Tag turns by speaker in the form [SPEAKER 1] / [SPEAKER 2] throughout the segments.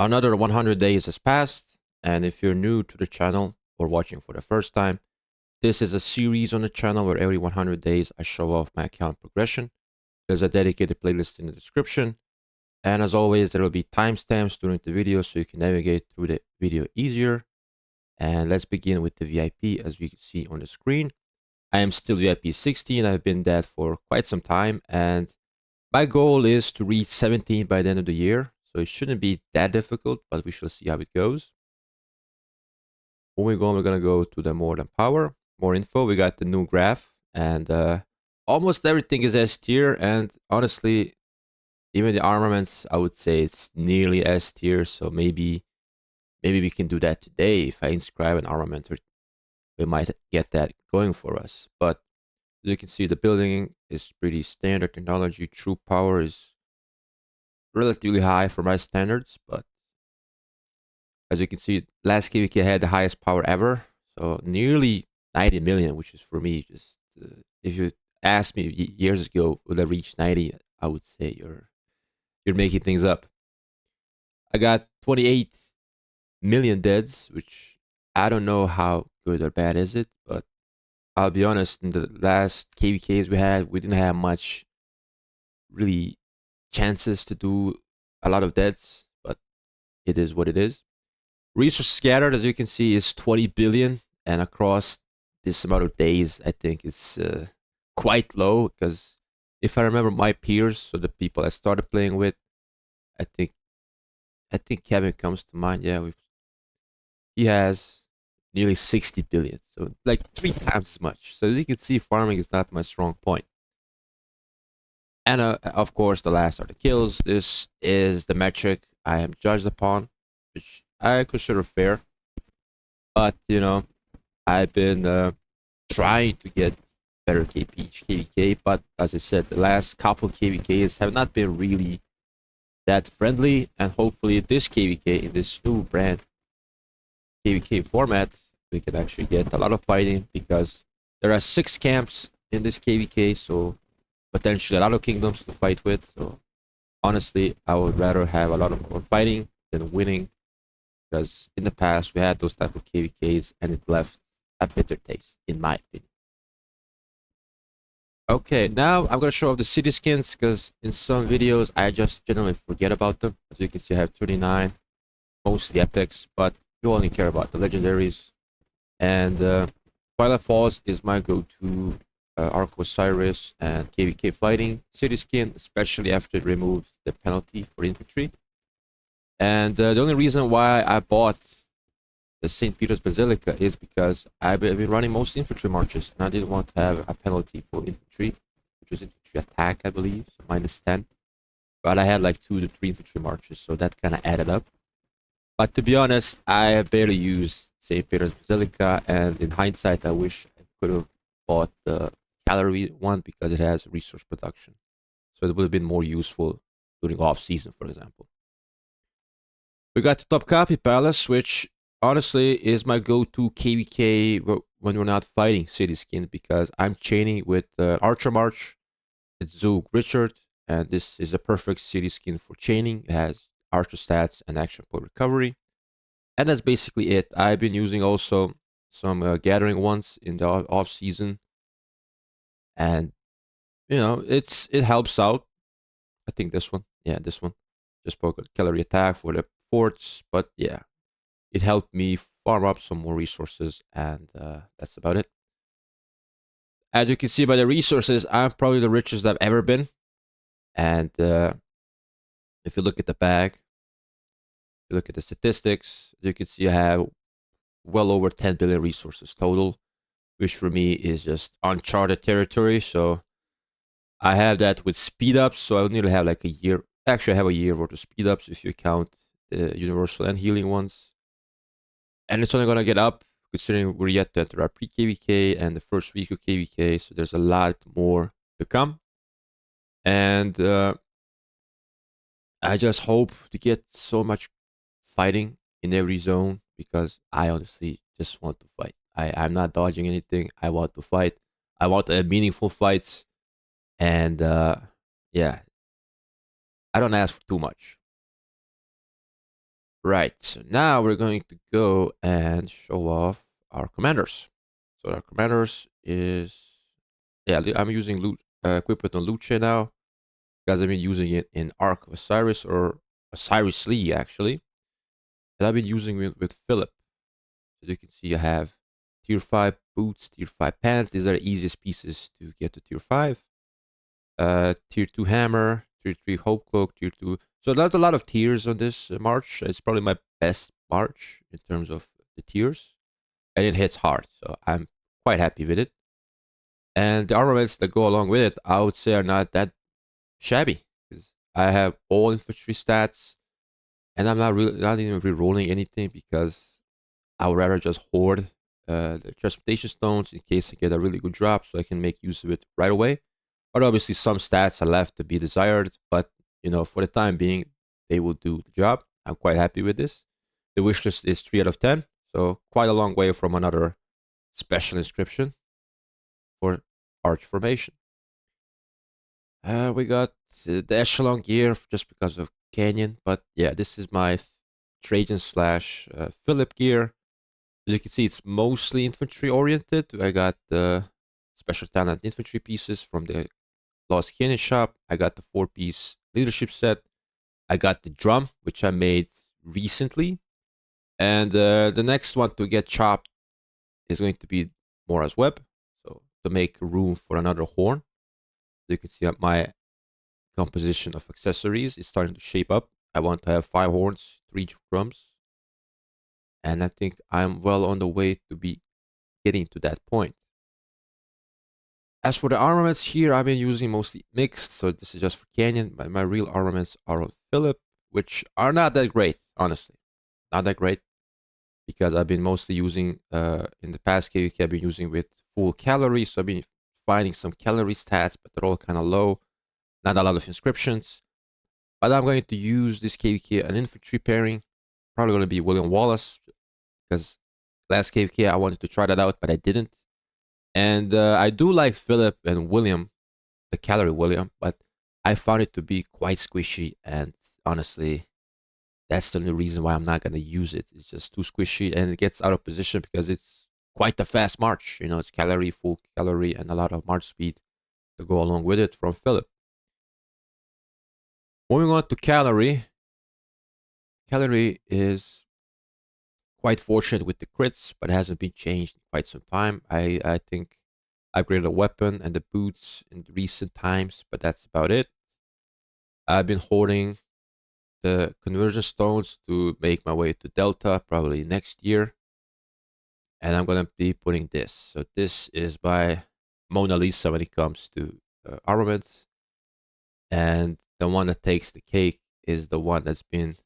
[SPEAKER 1] Another 100 days has passed, and if you're new to the channel or watching for the first time, this is a series on the channel where every 100 days I show off my account progression. There's a dedicated playlist in the description, and as always, there will be timestamps during the video so you can navigate through the video easier. And let's begin with the VIP as we can see on the screen. I am still VIP 16, I've been that for quite some time, and my goal is to reach 17 by the end of the year. So it shouldn't be that difficult, but we shall see how it goes. Moving on, we're gonna go to the more than power, more info. We got the new graph, and almost everything is S tier. And honestly, even the armaments, I would say it's nearly S tier. So maybe we can do that today. If I inscribe an armament, we might get that going for us. But as you can see, the building is pretty standard technology. True power is relatively high for my standards, but as you can see, last KVK had the highest power ever, so nearly 90 million, which is for me just if you asked me years ago would I reach 90, I would say you're making things up. I got 28 million deads, which I don't know how good or bad is it, but I'll be honest, in the last KVKs we had, we didn't have much really chances to do a lot of deads, but it is what it is. Resource scattered, as you can see, is 20 billion, and across this amount of days, I think it's quite low. Because if I remember my peers, so the people I started playing with, I think Kevin comes to mind. Yeah, he has nearly 60 billion, so like 3 times as much. So as you can see, farming is not my strong point. And of course, the last are the kills. This is the metric I am judged upon, which I consider fair. But I've been trying to get better KP KVK, but as I said, the last couple KVKs have not been really that friendly, and hopefully this KVK in this new brand KVK format, we can actually get a lot of fighting because there are 6 camps in this KVK, so potentially a lot of kingdoms to fight with. So honestly, I would rather have a lot of more fighting than winning, because in the past we had those type of KVKs and it left a bitter taste, in my opinion. Okay, now I'm gonna show off the city skins because in some videos I just generally forget about them. As you can see, I have 39, mostly epics, but you only care about the legendaries. And Twilight Falls is my go-to Arc Osiris and KVK fighting city skin, especially after it removes the penalty for infantry. And the only reason why I bought the St. Peter's Basilica is because I've been running most infantry marches, and I didn't want to have a penalty for infantry, which was infantry attack, I believe, so -10. But I had like 2 to 3 infantry marches, so that kind of added up. But to be honest, I barely used St. Peter's Basilica, and in hindsight, I wish I could have bought the cavalry one because it has resource production. So it would have been more useful during off season, for example. We got the Topkapi Palace, which honestly is my go-to KVK when we're not fighting city skin, because I'm chaining with Archer March. It's Zug Richard, and this is a perfect city skin for chaining. It has Archer stats and action point recovery, and that's basically it. I've been using also some gathering ones in the off season, and it helps out. I think this one, yeah, this one, just spoke calorie attack for the forts, but yeah, it helped me farm up some more resources, and that's about it. As you can see by the resources, I'm probably the richest I've ever been. And if you look at the bag, you look at the statistics, you can see I have well over 10 billion resources total, which for me is just uncharted territory. So I have that with speed ups, so I'll nearly have like a year. Actually, I have a year worth of speed ups if you count the universal and healing ones. And it's only gonna get up considering we're yet to enter our pre-KVK and the first week of KVK, so there's a lot more to come. And I just hope to get so much fighting in every zone because I honestly just want to fight. I'm not dodging anything. I want to fight. I want meaningful fights. And yeah, I don't ask for too much. Right. So now we're going to go and show off our commanders. So our commanders is yeah. I'm using equipment on Luce now because I've been using it in Ark of Osiris or Osiris Lee actually, and I've been using it with Philip. As you can see, I have tier 5 boots, tier 5 pants. These are the easiest pieces to get to tier 5. Tier 2 hammer, tier 3 hope cloak, tier 2. So there's a lot of tiers on this march. It's probably my best march in terms of the tiers. And it hits hard. So I'm quite happy with it. And the armaments that go along with it, I would say are not that shabby. Because I have all infantry stats. And I'm not even re-rolling anything because I would rather just hoard the transportation stones in case I get a really good drop so I can make use of it right away. But obviously, some stats are left to be desired. But for the time being, they will do the job. I'm quite happy with this. The wish list is 3 out of 10, so quite a long way from another special inscription for arch formation. We got the echelon gear just because of Canyon, but yeah, this is my Trajan slash Philip gear. As you can see, it's mostly infantry oriented. I got the special talent infantry pieces from the Lost Canyon shop. I got the 4-piece leadership set. I got the drum, which I made recently. And the next one to get chopped is going to be Mora's Web. So to make room for another horn. You can see that my composition of accessories is starting to shape up. I want to have 5 horns, 3 drums. And I think I'm well on the way to be getting to that point. As for the armaments here, I've been using mostly mixed, so this is just for Canyon. My real armaments are on Philip, which are not that great, honestly. Not that great, because I've been mostly using, in the past KVK, I've been using with full calories, so I've been finding some calorie stats, but they're all kind of low. Not a lot of inscriptions. But I'm going to use this KVK an infantry pairing. Probably going to be William Wallace, because last KVK I wanted to try that out, but I didn't. And I do like Philip and William, the calorie William, but I found it to be quite squishy. And honestly, that's the only reason why I'm not going to use it. It's just too squishy and it gets out of position because it's quite a fast march. It's calorie, full calorie, and a lot of march speed to go along with it from Philip. Moving on to calorie. Calorie is quite fortunate with the crits, but it hasn't been changed in quite some time. I think I upgraded a weapon and the boots in recent times, but that's about it. I've been hoarding the conversion stones to make my way to Delta probably next year. And I'm going to be putting this. So this is by Mona Lisa when it comes to armaments. And the one that takes the cake is the one that's been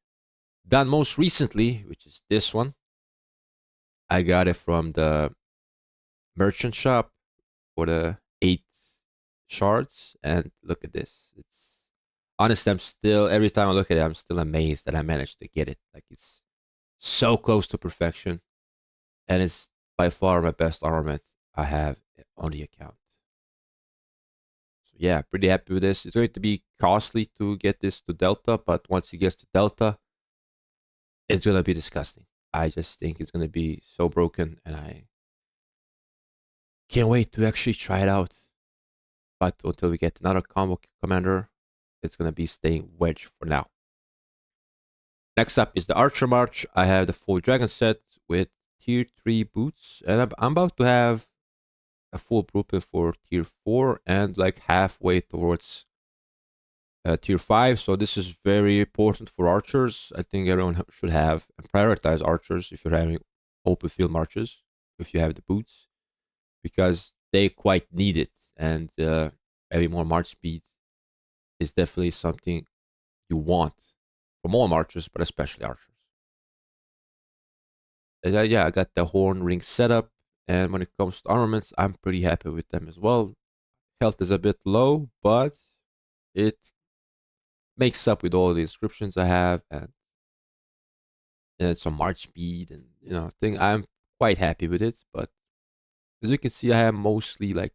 [SPEAKER 1] done most recently, which is this one. I got it from the merchant shop for the 8 shards. And look at this. It's honestly, I'm still, every time I look at it, I'm still amazed that I managed to get it. Like, it's so close to perfection. And it's by far my best armament I have on the account. So yeah, pretty happy with this. It's going to be costly to get this to Delta, but once it gets to Delta, it's gonna be disgusting. I just think it's gonna be so broken, and I can't wait to actually try it out. But until we get another combo commander, it's gonna be staying wedge for now. Next up is the Archer March. I have the full dragon set with tier 3 boots, and I'm about to have a full blueprint for tier 4 and like halfway towards tier 5. So this is very important for archers. I think everyone should have and prioritize archers if you're having open field marches, if you have the boots, because they quite need it. And having more march speed is definitely something you want from all marchers, but especially archers. And, yeah, I got the horn ring setup. And when it comes to armaments, I'm pretty happy with them as well. Health is a bit low, but it makes up with all the inscriptions I have and some march speed and thing. I'm quite happy with it. But as you can see, I have mostly like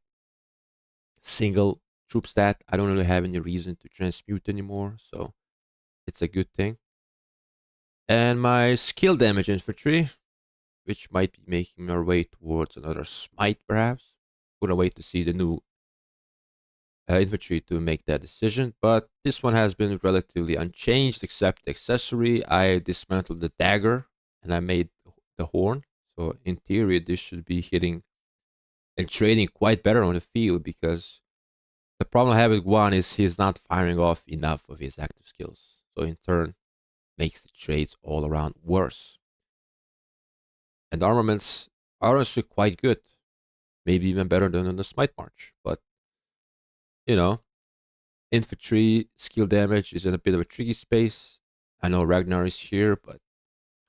[SPEAKER 1] single troop stat. I don't really have any reason to transmute anymore, so it's a good thing. And my skill damage infantry, which might be making our way towards another smite, perhaps. Gonna wait to see the new infantry to make that decision. But this one has been relatively unchanged, except the accessory. I dismantled the dagger and I made the horn. So in theory, this should be hitting and trading quite better on the field because the problem I have with Guan is he's not firing off enough of his active skills. So in turn, makes the trades all around worse. And armaments are honestly quite good, maybe even better than on the Smite March. But you know, infantry skill damage is in a bit of a tricky space. I know Ragnar is here, but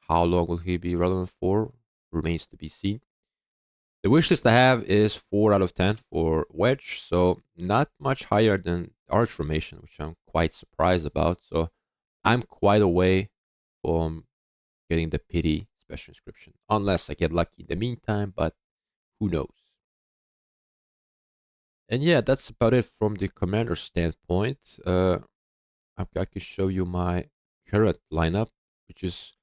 [SPEAKER 1] how long will he be relevant for remains to be seen. The wish list I have is 4 out of 10 for Wedge, so not much higher than Arch Formation, which I'm quite surprised about. So I'm quite away from getting the pity special inscription, unless I get lucky in the meantime, but who knows. And yeah, that's about it from the commander standpoint. I can show you my current lineup, which is,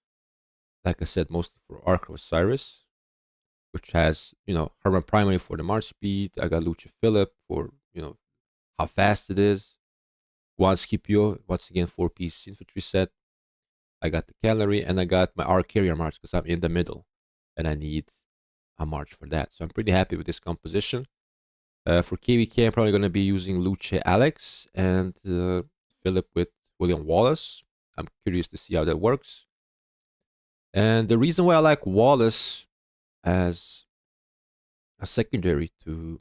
[SPEAKER 1] like I said, mostly for Arc of Osiris, which has, Herman Primary for the march speed. I got Lucha Philip for, how fast it is. Juan Scipio, once again, 4-piece infantry set. I got the cavalry, and I got my Arc Carrier March because I'm in the middle, and I need a march for that. So I'm pretty happy with this composition. For KVK, I'm probably going to be using Luce Alex and Philip with William Wallace. I'm curious to see how that works. And the reason why I like Wallace as a secondary to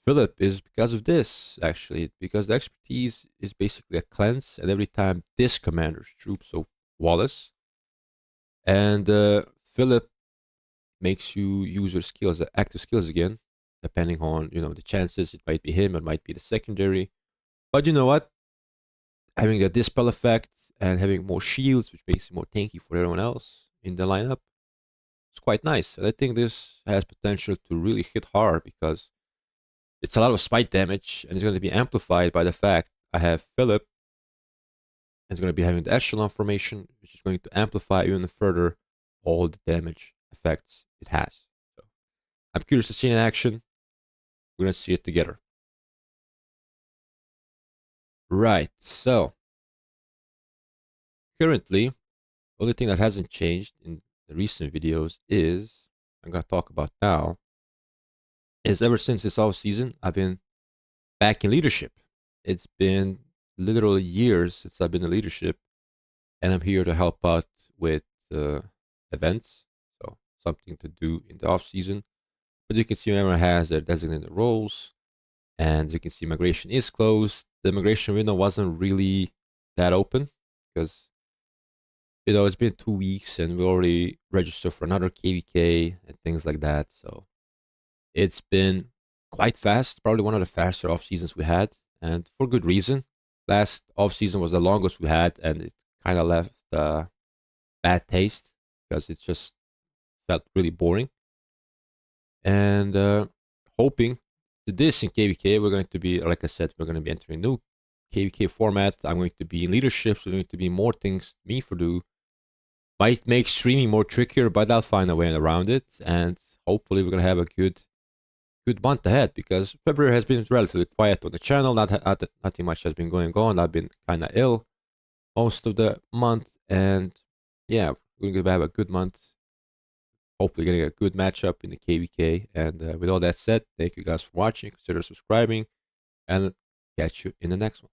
[SPEAKER 1] Philip is because of this, actually, because the expertise is basically a cleanse, and every time this commander's troops, so Wallace, and Philip makes you use your skills, active skills again, depending on the chances. It might be him, it might be the secondary. But you know what? Having a dispel effect and having more shields, which makes it more tanky for everyone else in the lineup, it's quite nice. And I think this has potential to really hit hard because it's a lot of spite damage and it's going to be amplified by the fact I have Philip and it's going to be having the echelon formation, which is going to amplify even further all the damage effects it has. So I'm curious to see it in action. We're going to see it together. Right, so currently, the only thing that hasn't changed in the recent videos is, I'm going to talk about now, is ever since this off season, I've been back in leadership. It's been literally years since I've been in leadership, and I'm here to help out with events, so something to do in the off season. But you can see everyone has their designated roles, and you can see migration is closed. The migration window wasn't really that open because it's been 2 weeks and we already registered for another KVK and things like that. So it's been quite fast, probably one of the faster off seasons we had, and for good reason. Last off season was the longest we had, and it kind of left a bad taste because it just felt really boring. And hoping to this in KVK, we're going to be, like I said, we're going to be entering new KVK format. I'm going to be in leadership, so there's going to be more things me for do. Might make streaming more trickier, but I'll find a way around it. And hopefully, we're gonna have a good month ahead because February has been relatively quiet on the channel. Nothing much has been going on. I've been kind of ill most of the month, and yeah, we're gonna have a good month. Hopefully, getting a good matchup in the KVK. And with all that said, thank you guys for watching. Consider subscribing, and catch you in the next one.